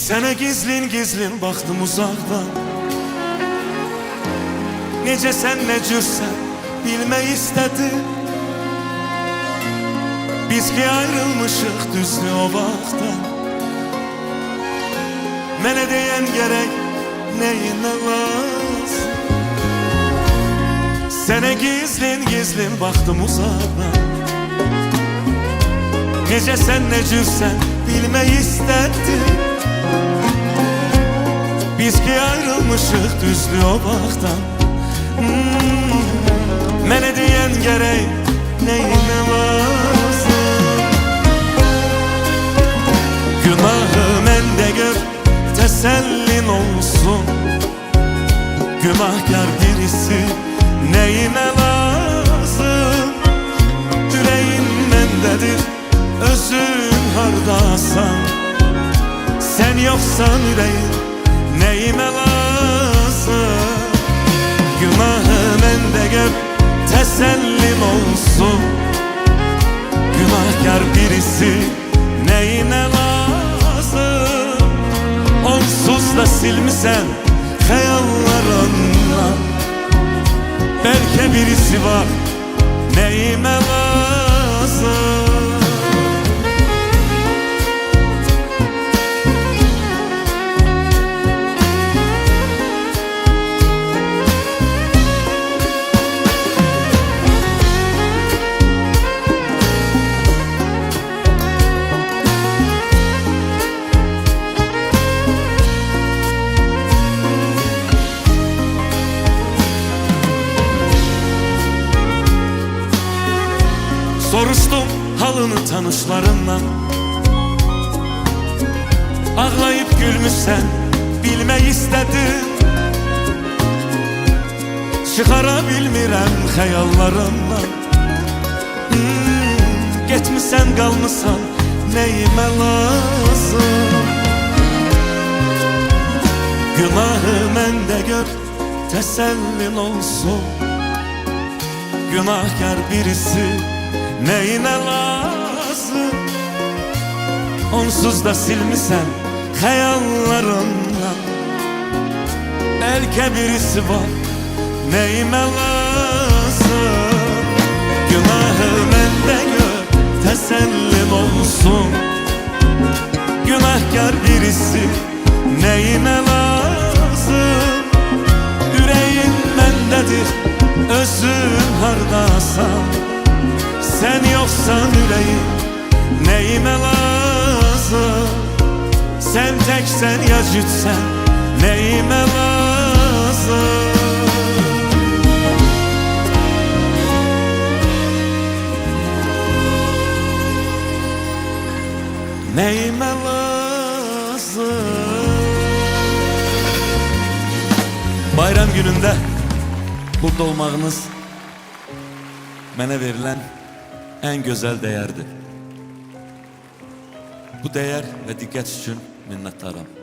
Sənə gizlin baxdım uzaqdan, necəsən, nə cürsən bilmək istədim. Biz ki ayrılmışıq düzdür o vaxtdan. Mənə deyən gərək nəyinə lazım. Sənə gizlin baxdım uzaqdan, necəsən, nə cürsən bilmək istədim. Biz ki ayrılmışıq düzdür o vaxtdan. Mənə deyən gərək nəyinə lazım. Günahı məndə gör, təsəllin olsun. Günahkar birisi nəyinə lazım. Ürəyin məndədir, özün hardasan. Sən yoxsan ürəyin nəyimə lazım. Günahı məndə gör, təsəllim olsun. Günahkar birisi nəyinə lazım. Onsuz da silmisən xəyallarından. Bəlkə birisi var nəyimə lazım. Soruşdum halını tanışlarından. Ağlayıp gülmüşsən bilmək istədim. Çıxara bilmirəm xəyallarımdan. Getmişsən qalmışsan nəyimə lazım. Günahı məndə gör, təsəllin olsun. Günahkar birisi nəyinə lazım. Onsuz da silmisən xəyallarından. Bəlkə birisi var nəyimə lazım. Günahı məndə gör, təsəllin olsun. Günahkar birisi nəyinə lazım. Ürəyin məndədir, özün hardasan. Sən yoxsan ürəyim nəyimə lazım. Sən təksən ya cütsən nəyimə lazım. Nəyimə lazım. Bayram günündə burada olmağınız mənə verilən ən gözəl dəyərdir. Bu dəyər və diqqət üçün minnətdaram.